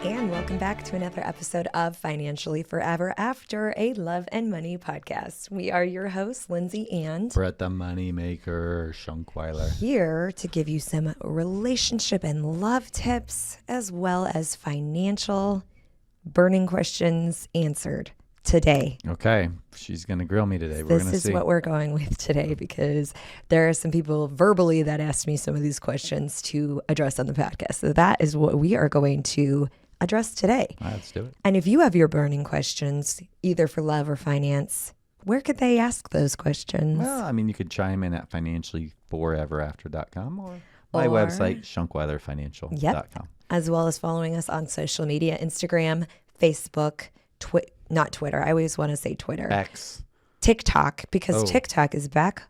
And welcome back to another episode of Financially Forever After, a love and money podcast. We are your hosts, Lindsay and Brett the Moneymaker Schunkweiler. Here to give you some relationship and love tips, as well as financial burning questions answered today. Okay, she's going to grill me today. This is what we're going with today because there are some people verbally that asked me some of these questions to address on the podcast. So that is what we are going to address today. All right, let's do it. And if you have your burning questions, either for love or finance, where could they ask those questions? Well, I mean, you could chime in at financiallyforeverafter.com or my website, schunkweilerfinancial.com. Yep. As well as following us on social media, Instagram, Facebook, not Twitter. I always want to say Twitter. X. TikTok, because TikTok is back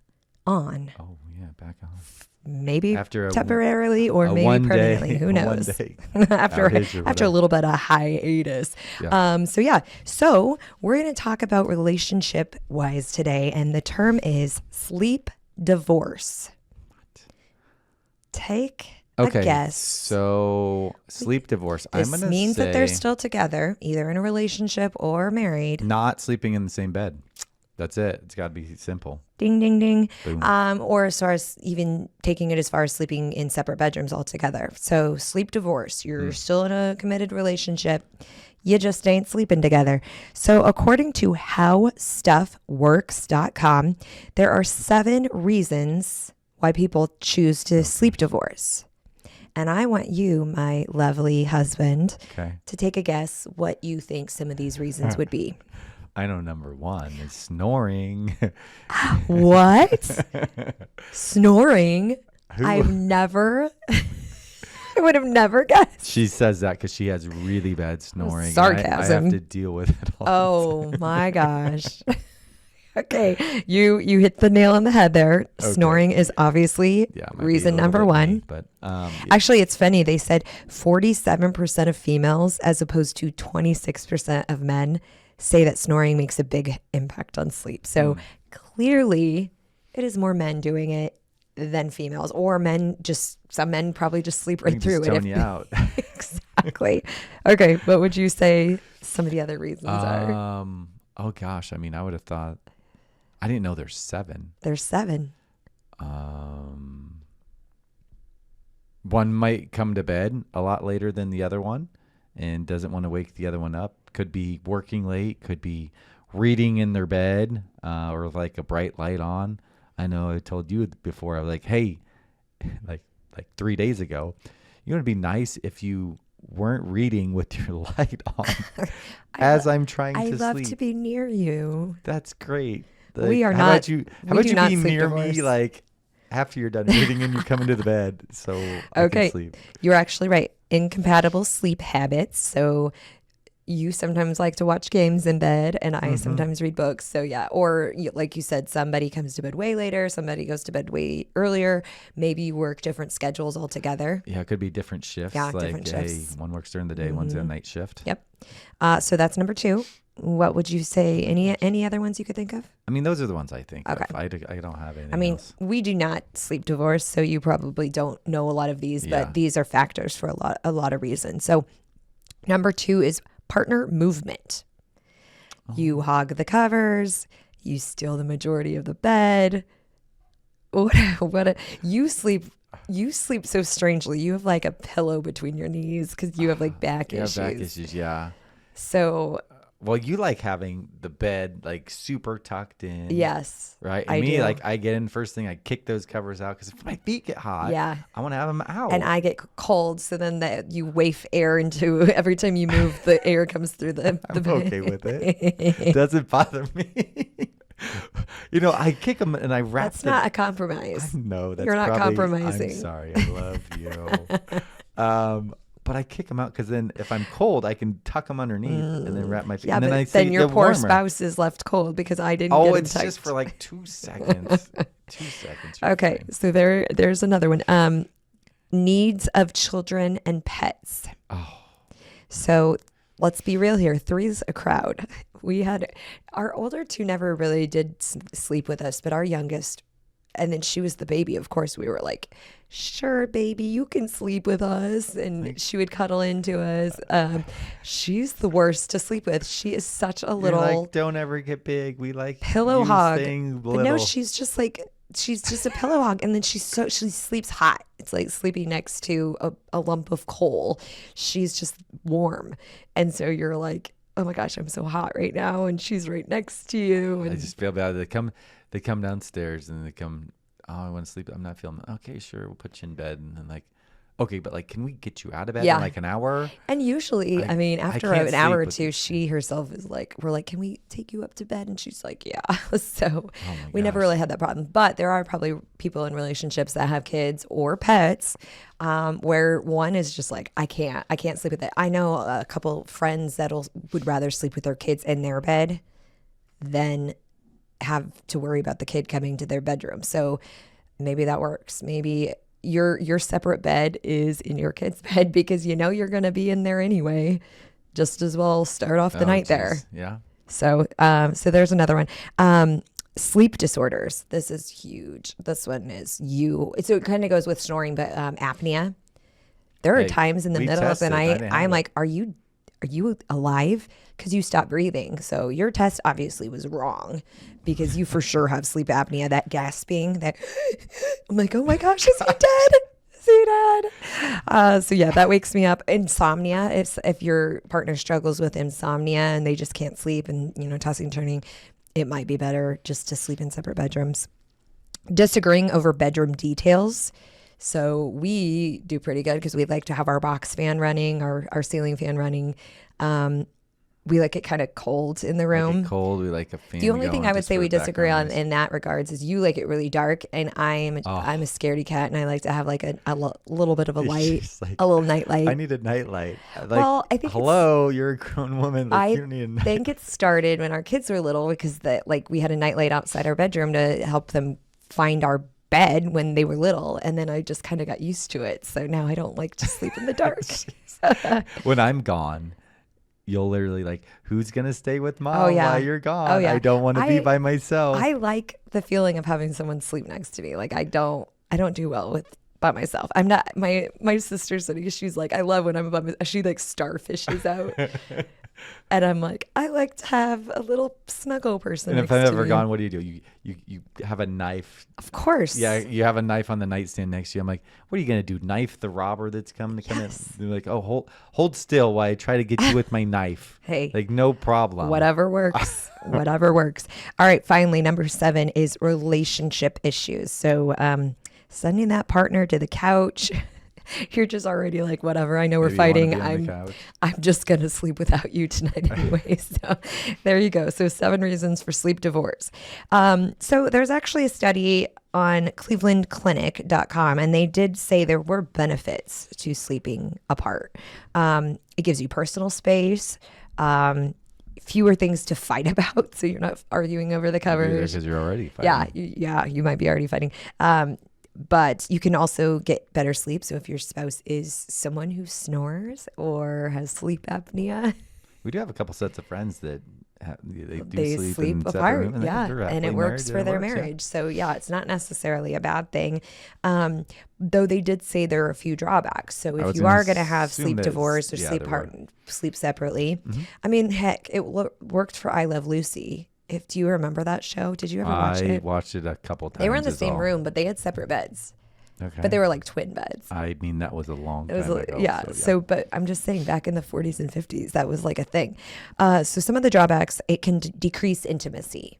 on. Oh, yeah, back on. Maybe after temporarily or maybe permanently. Who knows? after a little bit of hiatus. Yeah. So we're going to talk about relationship wise today, and the term is sleep divorce. Take a guess. So sleep divorce. This means that they're still together, either in a relationship or married. Not sleeping in the same bed. That's it. It's got to be simple. Ding, ding, ding. Boom. Or as far as even taking it as far as sleeping in separate bedrooms altogether. So sleep divorce. You're still in a committed relationship. You just ain't sleeping together. So according to howstuffworks.com, there are 7 reasons why people choose to sleep divorce. And I want you, my lovely husband, to take a guess what you think some of these reasons would be. I know number 1 is snoring. What? Snoring? I would have never guessed. She says that because she has really bad snoring. Sarcasm. I have to deal with it all. Oh my gosh. Okay, you hit the nail on the head there. Okay. Snoring is obviously reason number 1. But actually, it's funny. They said 47% of females, as opposed to 26% of men, say that snoring makes a big impact on sleep. So clearly, it is more men doing it than females, or some men probably just sleep right through it. Tone you out. Exactly. Okay, what would you say some of the other reasons are? Oh gosh, I mean, I would have thought. I didn't know there's 7. There's 7. One might come to bed a lot later than the other one and doesn't want to wake the other one up. Could be working late, could be reading in their bed, or like a bright light on. I know I told you before, I was like, hey, like 3 days ago, you know, it'd be nice if you weren't reading with your light on I'm trying to sleep. I love to be near you. That's great. We are how not. How about you be near divorce. me, like after you're done reading and you come into the bed, so I can sleep. You're actually right. Incompatible sleep habits. So you sometimes like to watch games in bed, and I sometimes read books. So yeah, or like you said, somebody comes to bed way later, somebody goes to bed way earlier. Maybe you work different schedules altogether. Yeah, it could be different shifts. Yeah, different shifts. Hey, one works during the day, one's a night shift. Yep. So that's number 2. What would you say? Any other ones you could think of? I mean, those are the ones I think of. I don't have anything else. We do not sleep divorce, so you probably don't know a lot of these, but these are factors for a lot of reasons. So number 2 is partner movement. You hog the covers, you steal the majority of the bed. You sleep so strangely. You have like a pillow between your knees because you have like back issues. Back issues, yeah. So well, you like having the bed like super tucked in. Yes. Right? And me, like I get in first thing, I kick those covers out because if my feet get hot, I want to have them out. And I get cold, so then you waft air into every time you move, the air comes through the I'm bed. okay with it. It doesn't bother me. You know, I kick them and I wrap them. That's not a compromise. No, that's You're not compromising. I'm sorry. I love you. But I kick them out because then if I'm cold, I can tuck them underneath and then wrap my feet. Yeah, and then then your poor spouse is left cold because I didn't get it's just for like 2 seconds. 2 seconds. Okay, so there's another one. Needs of children and pets. Oh. So let's be real here. 3's a crowd. We had our older 2 never really did sleep with us, but our youngest And then she was the baby. Of course, we were like, sure, baby, you can sleep with us. And she would cuddle into us. She's the worst to sleep with. She is such a You're little like, don't ever get big. We like pillow you hog. staying But no, little. she's just a pillow hog. And then she sleeps hot. It's like sleeping next to a lump of coal. She's just warm. And so you're like, oh my gosh, I'm so hot right now. And she's right next to you. I And just feel bad. They come downstairs and they come. Oh, I want to sleep. I'm not feeling. Okay, sure. We'll put you in bed. And then like, okay, but like, can we get you out of bed Yeah. in like an hour? And usually, I mean, after can't an hour sleep or with two, this. she herself is like, we're like, can we take you up to bed? And she's like, yeah. So Oh my we never gosh. really had that problem. But there are probably people in relationships that have kids or pets where one is just like, I can't sleep with it. I know a couple friends would rather sleep with their kids in their bed than have to worry about the kid coming to their bedroom. So maybe that works. Maybe your separate bed is in your kid's bed because you know you're going to be in there anyway. Just as well start off the Oh, night geez. there. Yeah. So there's another one. Sleep disorders. This is huge. This one is so it kind of goes with snoring, but apnea. There are Hey, times in the we middle of the tested. I night, didn't have I'm it. like, are you alive? Because you stopped breathing. So your test obviously was wrong because you for sure have sleep apnea, that gasping, that I'm like, oh my gosh, is he dead? Is he dead? So yeah, that wakes me up. Insomnia. If your partner struggles with insomnia and they just can't sleep and, tossing and turning, it might be better just to sleep in separate bedrooms. Disagreeing over bedroom details. So we do pretty good because we like to have our box fan running, our ceiling fan running. We like it kind of cold in the room. Like it cold. We like a fan. The only thing I would just say for we disagree on background noise. in that regards is you like it really dark, and I'm a scaredy cat, and I like to have like a little bit of a light, Just like, a little night light. I need a nightlight. Like, Well, I think hello, you're a grown woman. Like, you don't need a night. think it started when our kids were little because we had a nightlight outside our bedroom to help them find our bed when they were little, and then I just kind of got used to it. So now I don't like to sleep in the dark. When I'm gone, you'll literally like, who's gonna stay with mom Oh, yeah. while you're gone? Oh, yeah. I don't want to be I- by myself. I like the feeling of having someone sleep next to me. Like I don't do well with by myself. I'm not my sister said she's like, I love when I'm by myself. She like starfishes out. And I'm like, I like to have a little snuggle person. And if next I'm to ever me. gone, what do? You have a knife. Of course. Yeah, you have a knife on the nightstand next to you. I'm like, what are you gonna do? Knife the robber that's coming to come in? They're like, oh, hold still while I try to get you with my knife. Hey. Like no problem. Whatever works. Whatever works. All right. Finally, number 7 is relationship issues. So sending that partner to the couch. You're just already like, whatever. I know we're Maybe you wanna fighting. be on the couch. I'm just going to sleep without you tonight anyway. So there you go. So 7 reasons for sleep divorce. So there's actually a study on clevelandclinic.com, and they did say there were benefits to sleeping apart. It gives you personal space, fewer things to fight about. So you're not arguing over the covers. Because you're already fighting. Yeah, you might be already fighting. But you can also get better sleep. So if your spouse is someone who snores or has sleep apnea, We do have a couple sets of friends that they sleep sleep in separate apart. rooms, Yeah, they're and happily it works married, for and it their works, yeah. marriage. So yeah, it's not necessarily a bad thing. Though they did say there are a few drawbacks. So if was you gonna are going to have assume sleep that divorce or yeah, sleep there part, were. sleep separately, I mean, heck, it worked for I Love Lucy. Do you remember that show? Did you ever watch I it? watched it a couple times. They were in the is same all. room, but they had separate beds. Okay. But they were like twin beds. I mean, that was a long It time was ago. yeah. So, but I'm just saying, back in the 40s and 50s, that was like a thing. So some of the drawbacks, it can decrease intimacy.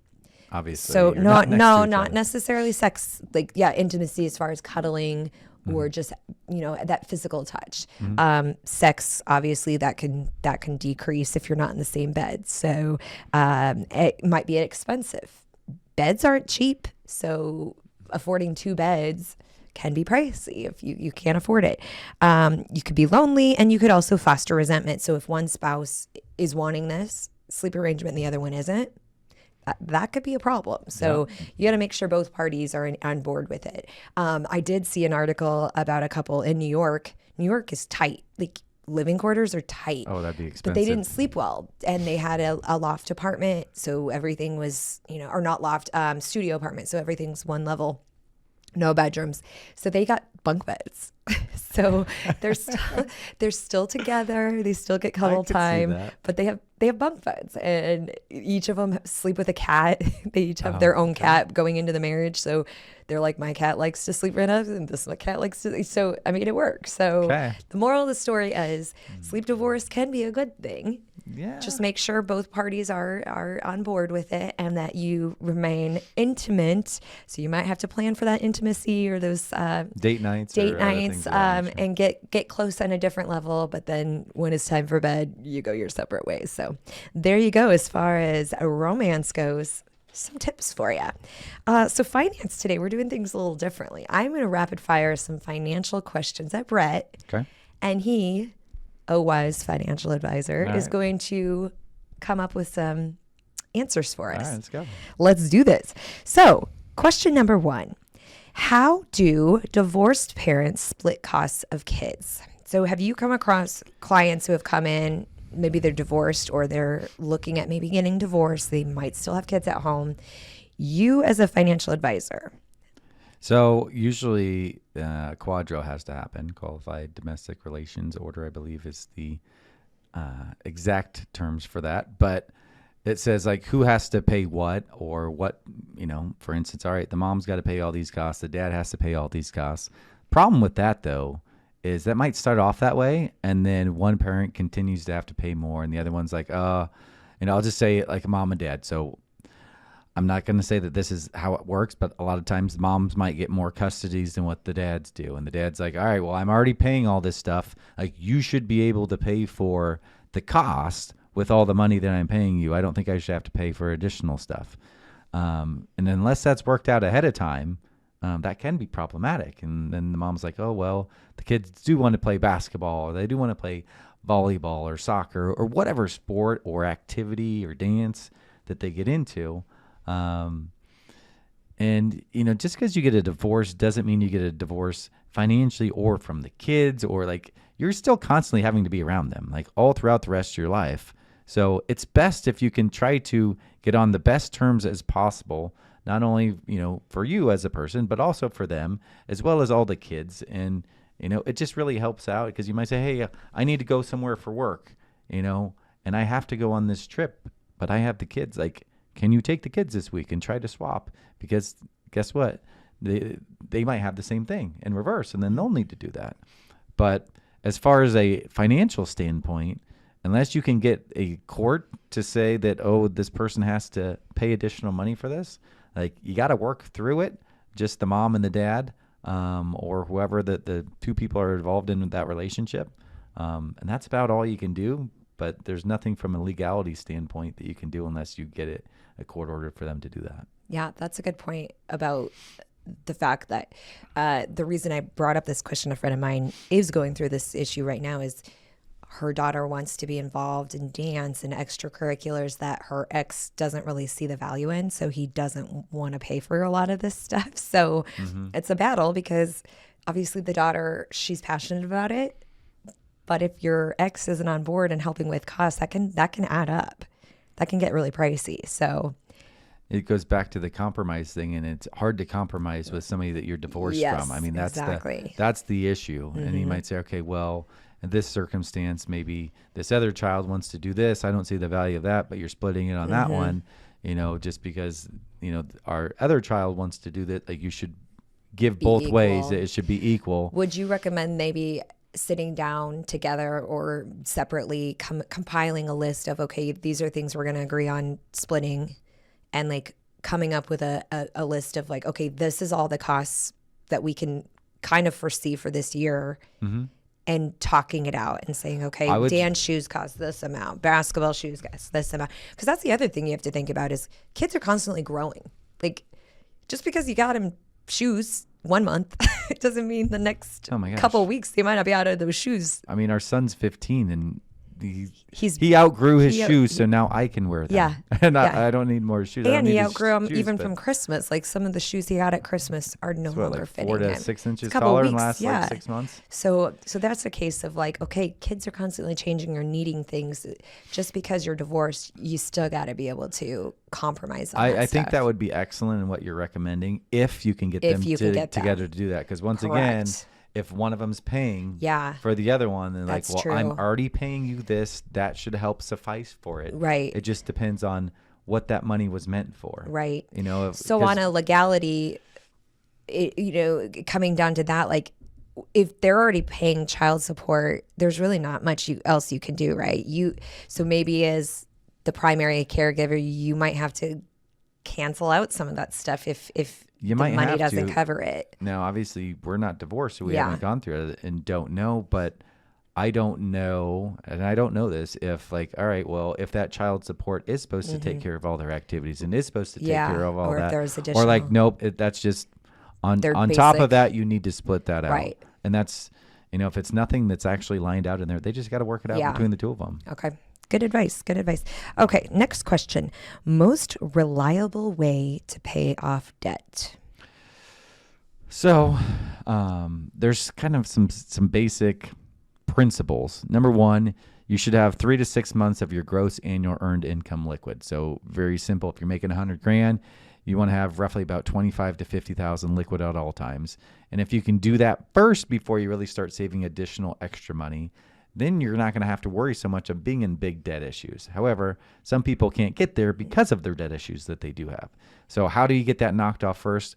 obviously. So you're not next to no, each not other. necessarily sex, like intimacy as far as cuddling or just that physical touch. Sex, obviously, that can decrease if you're not in the same bed. So it might be expensive. Beds aren't cheap, so affording 2 beds can be pricey if you can't afford it. You could be lonely, and you could also foster resentment. So if one spouse is wanting this sleep arrangement and the other one isn't, that could be a problem. So you got to make sure both parties are on board with it. I did see an article about a couple in New York. New York is tight. Like living quarters are tight. Oh, that'd be expensive. But they didn't sleep well, and they had a loft apartment, so everything was, or not loft, studio apartment, so everything's one level. No bedrooms. So they got bunk beds. So they're still together. They still get I cuddle could see time, that. but they have bunk beds, and each of them sleep with a cat. They each have Oh, their own okay. cat going into the marriage. So they're like, my cat likes to sleep right up, and this my cat likes to. So I mean, it works. So Okay. the moral of the story is, sleep divorce can be a good thing. Yeah. Just make sure both parties are on board with it and that you remain intimate. So you might have to plan for that intimacy or those Date nights date or other nights things of that nature. and get close on a different level. But then when it's time for bed, you go your separate ways. So there you go. As far as a romance goes, some tips for you. So finance today, we're doing things a little differently. I'm going to rapid fire some financial questions at Brett, Okay. and he, a wise financial advisor, All is right. going to come up with some answers for All right. us. Let's go. Let's do this. So, question number 1. How do divorced parents split costs of kids? So, have you come across clients who have come in, maybe they're divorced or they're looking at maybe getting divorced, they might still have kids at home. You, as a financial advisor, So usually quadro has to happen. Qualified domestic relations order, I believe, is the exact terms for that. But it says like who has to pay what or what, for instance, all right, the mom's got to pay all these costs. The dad has to pay all these costs. Problem with that, though, is that might start off that way. And then one parent continues to have to pay more. And the other one's like, I'll just say like mom and dad. So I'm not going to say that this is how it works, but a lot of times moms might get more custodies than what the dads do. And the dad's like, all right, well, I'm already paying all this stuff. Like, you should be able to pay for the cost with all the money that I'm paying you. I don't think I should have to pay for additional stuff. And unless that's worked out ahead of time, that can be problematic. And then the mom's like, oh, well, the kids do want to play basketball or they do want to play volleyball or soccer or whatever sport or activity or dance that they get into. And just because you get a divorce doesn't mean you get a divorce financially or from the kids, or like you're still constantly having to be around them like all throughout the rest of your life. So it's best if you can try to get on the best terms as possible, not only, for you as a person, but also for them as well as all the kids. And, it just really helps out because you might say, hey, I need to go somewhere for work, and I have to go on this trip, but I have the kids. Like, can you take the kids this week and try to swap? Because guess what? They might have the same thing in reverse, and then they'll need to do that. But as far as a financial standpoint, unless you can get a court to say that, oh, this person has to pay additional money for this, like you got to work through it, just the mom and the dad, or whoever the two people are involved in that relationship. And that's about all you can do. But there's nothing from a legality standpoint that you can do unless you get a court order for them to do that. yeah, that's a good point about the fact that the reason I brought up this question, a friend of mine is going through this issue right now, is her daughter wants to be involved in dance and extracurriculars that her ex doesn't really see the value in. So he doesn't want to pay for a lot of this stuff. So it's a battle because obviously the daughter, she's passionate about it. But if your ex isn't on board and helping with costs, that can add up. That can get really pricey. So It goes back to the compromise thing, and it's hard to compromise with somebody that you're divorced yes, from. I mean, exactly. that's the issue. And you might say, okay, well, in this circumstance, maybe this other child wants to do this. I don't see the value of that, but you're splitting it on that one, just because, our other child wants to do that. Like, you should give Be both ways. equal. It should be equal. Would you recommend maybe sitting down together or separately compiling a list of, okay, these are things we're going to agree on splitting, and like coming up with a list of like, okay, this is all the costs that we can kind of foresee for this year, and talking it out and saying, okay, dance shoes cost this amount, basketball shoes cost this amount. Because that's the other thing you have to think about is kids are constantly growing. Like, just because you got them shoes 1 month, it doesn't mean the next Oh my gosh. couple of weeks they might not be out of those shoes. I mean, our son's 15, and He's he outgrew his he out- shoes, so now I can wear them. Yeah, And yeah. I don't need more shoes. I don't And he need his outgrew them shoes, even but from Christmas. Like some of the shoes he got at Christmas are no it's what, longer like fitting 4 to him. 6 It's a inches couple of taller in the weeks, last yeah. like 6 months. So that's a case of like, okay, kids are constantly changing or needing things. Just because you're divorced, you still got to be able to compromise on that I think stuff. that would be excellent in what you're recommending if you can get If them you can get them. together to do that. Because once again, Correct. if one of them's paying Yeah, for the other one, then like, that's well, I'm true. already paying you this. That should help suffice for it. Right. It just depends on what that money was meant for. Right. You know, So on a legality, coming down to that, like if they're already paying child support, there's really not much else you can do, right? So maybe as the primary caregiver, you might have to cancel out some of that stuff if you the might money have doesn't to. cover it. Now, obviously, we're not divorced, so we Yeah. haven't gone through it and don't know. But I don't know, and I don't know this, if like, all right, well, if that child support is supposed to take care of all their activities and is supposed to take Yeah, care of all or if that, there's or additional. like, nope, that's just on They're top of basic. that, you need to split that out. Right. And that's, if it's nothing that's actually lined out in there, they just got to work it out Yeah. between the two of them. Okay. Good advice. Good advice. Okay. Next question. Most reliable way to pay off debt. So there's kind of some basic principles. Number one, you should have 3 to 6 months of your gross annual earned income liquid. So very simple. If you're making $100,000, you want to have roughly about 25 to 50,000 liquid at all times. And if you can do that first before you really start saving additional extra money, then you're not going to have to worry so much of being in big debt issues. However, some people can't get there because of their debt issues that they do have. So how do you get that knocked off first?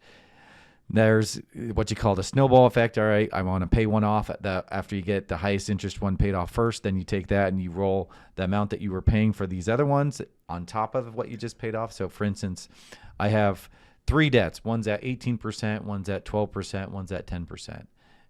There's what you call the snowball effect. All right, I want to pay one off after you get the highest interest one paid off first. Then you take that and you roll the amount that you were paying for these other ones on top of what you just paid off. So for instance, I have 3 debts. One's at 18%, one's at 12%, one's at 10%.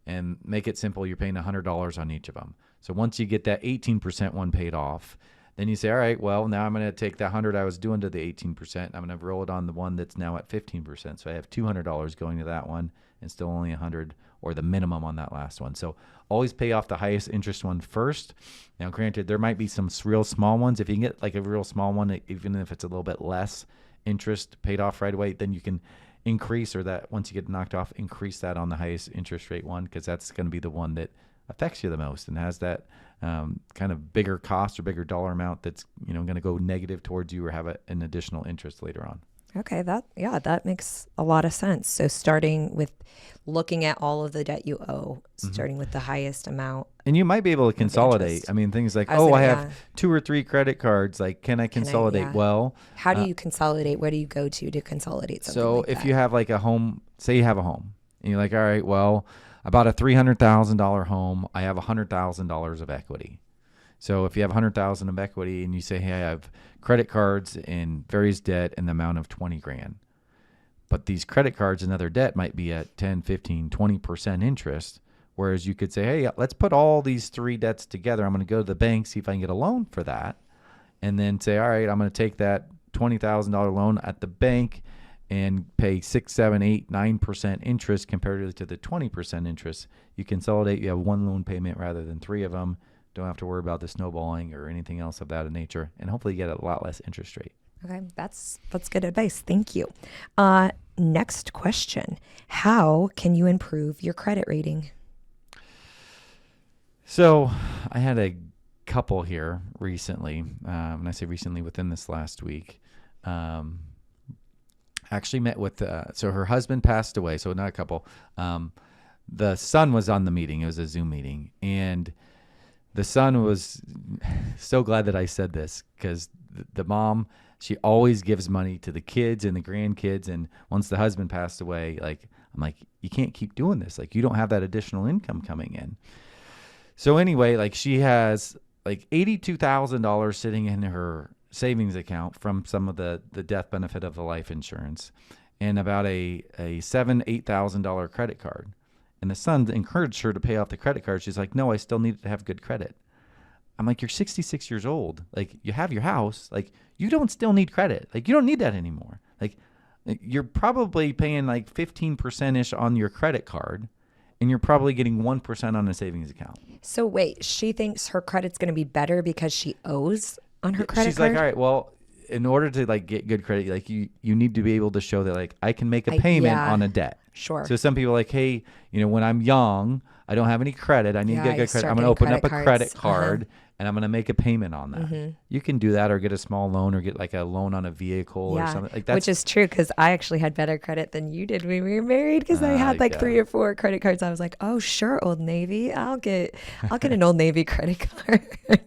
And make it simple, you're paying $100 on each of them. So once you get that 18% one paid off, then you say, all right, well, now I'm going to take that 100 I was doing to the 18%. I'm going to roll it on the one that's now at 15%. So I have $200 going to that one and still only 100 or the minimum on that last one. So always pay off the highest interest one first. Now, granted, there might be some real small ones. If you can get like a real small one, even if it's a little bit less interest paid off right away, then you can increase, or that once you get knocked off, increase that on the highest interest rate one, because that's going to be the one that affects you the most and has that kind of bigger cost or bigger dollar amount that's going to go negative towards you or have an additional interest later on. Okay, that makes a lot of sense. So starting with looking at all of the debt you owe, starting with the highest amount. And you might be able to consolidate. interest. I mean, things like, I was I gonna- have 2 or 3 credit cards. Like, can I consolidate? yeah. Well, How do you consolidate? Where do you go to consolidate something so like if that? you have like a home, say you have a home and you're like, all right, well, about a $300,000 home, I have $100,000 of equity. So if you have $100,000 of equity and you say, hey, I have credit cards and various debt in the amount of 20 grand, but these credit cards and other debt might be at 10, 15, 20% interest. Whereas you could say, hey, let's put all these 3 debts together. I'm going to go to the bank, see if I can get a loan for that. And then say, all right, I'm going to take that $20,000 loan at the bank and pay 6, 7, 8, 9% interest compared to the 20% interest. You consolidate, you have one loan payment rather than 3 of them. Don't have to worry about the snowballing or anything else of that nature. And hopefully you get a lot less interest rate. Okay, that's good advice. Thank you. Next question. How can you improve your credit rating? So I had a couple here recently. When I say recently, within this last week, actually met with, so her husband passed away. So not a couple. The son was on the meeting. It was a Zoom meeting. And the son was so glad that I said this, because the mom, she always gives money to the kids and the grandkids. And once the husband passed away, I'm like, you can't keep doing this. Like, you don't have that additional income coming in. So anyway, she has $82,000 sitting in her savings account from some of the death benefit of the life insurance, and about a $7,000-8,000 credit card. And the son encouraged her to pay off the credit card. She's like, no, I still need to have good credit. I'm like, you're 66 years old. You have your house. You don't still need credit. You don't need that anymore. You're probably paying 15%-ish on your credit card. and you're probably getting 1% on a savings account. So wait, she thinks her credit's going to be better because she owes on her credit She's card? like, all right, well, in order to like get good credit, like you need to be able to show that like I can make a payment yeah. on a debt. Sure. So some people are like, hey, when I'm young, I don't have any credit. I need to Yeah, get you good credit. start I'm going to getting open up a credit credit cards. card and I'm going to make a payment on that. You can do that or get a small loan or get like a loan on a vehicle or something like that. Which is true because I actually had better credit than you did when we were married because I had like 3 or 4 credit cards. I was like, oh, sure, Old Navy. I'll get an Old Navy credit card.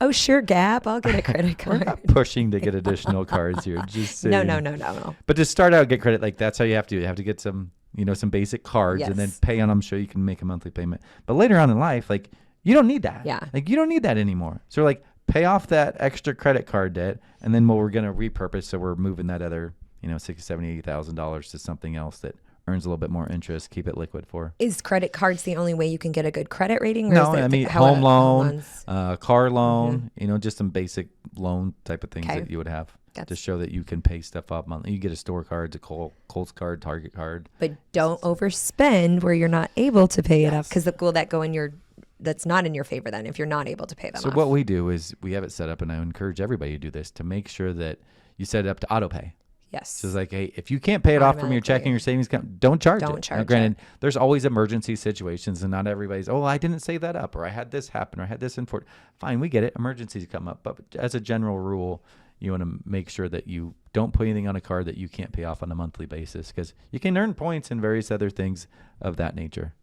Oh, sure, Gap. I'll get a credit card. We're not pushing to get additional cards here. Just saying. No. But to start out, get credit, like that's how you have to do. You have to get some, some basic cards and then pay on them so you can make a monthly payment. But later on in life, like you don't need that. Yeah. Like you don't need that anymore. So like pay off that extra credit card debt, and then we're going to repurpose. So we're moving that other, $60,000, $70,000, $80,000 to something else that earns a little bit more interest. Keep it liquid for. Is credit cards the only way you can get a good credit rating? Or No, is it I mean home loan, loans? car loan. Just some basic loan type of things that you would have to show that you can pay stuff up monthly. You get a store card, a Kohl's card, Target card. But don't overspend where you're not able to pay it off, because will that go in your? That's not in your favor then if you're not able to pay them off. So what we do is we have it set up, and I encourage everybody to do this, to make sure that you set it up to auto pay. Yes. So it's like, hey, if you can't pay it off from your checking or savings account, don't charge it. Now, granted, there's always emergency situations, and not everybody's, I didn't save that up, or I had this happen, or I had this in for. Fine, we get it. Emergencies come up. But as a general rule, you want to make sure that you don't put anything on a card that you can't pay off on a monthly basis, because you can earn points and various other things of that nature.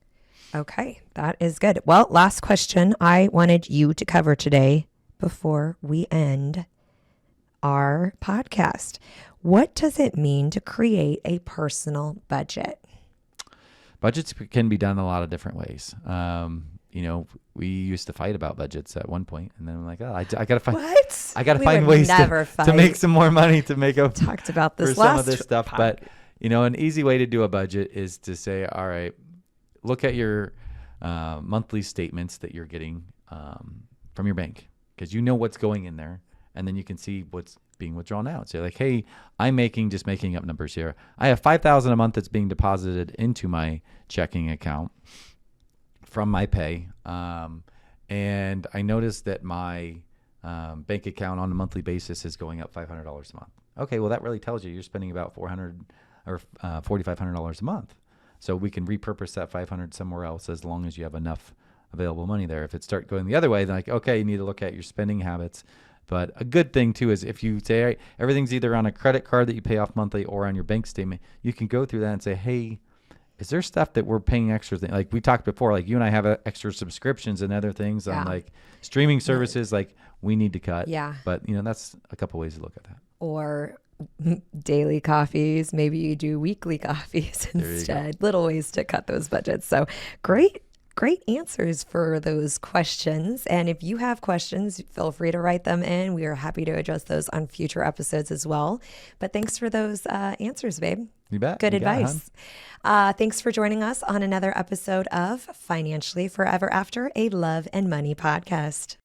Okay, that is good. Well, last question I wanted you to cover today before we end our podcast. What does it mean to create a personal budget? Budgets can be done a lot of different ways. We used to fight about budgets at one point, and then I'm like, I gotta find. What? I gotta find ways to make some more money to make up. Talked about this for some of this stuff, but an easy way to do a budget is to say, all right, look at your monthly statements that you're getting from your bank, because you know what's going in there, and then you can see what's being withdrawn out. So like, hey, just making up numbers here. I have $5,000 a month that's being deposited into my checking account from my pay, and I noticed that my bank account on a monthly basis is going up $500 a month. Okay, well that really tells you you're spending about $400 or $4,500 a month. So we can repurpose that $500 somewhere else as long as you have enough available money there. If it start going the other way, then like, okay, you need to look at your spending habits. But a good thing too is if you say, all right, everything's either on a credit card that you pay off monthly or on your bank statement, you can go through that and say, hey, is there stuff that we're paying extra? Like we talked before, like you and I have extra subscriptions and other things on like streaming services, like we need to cut. Yeah. But that's a couple ways to look at that. Or daily coffees. Maybe you do weekly coffees instead. Little ways to cut those budgets. So great answers for those questions. And if you have questions, feel free to write them in. We are happy to address those on future episodes as well. But thanks for those answers, babe. You bet. Good advice. Thanks for joining us on another episode of Financially Forever After, a Love and Money podcast.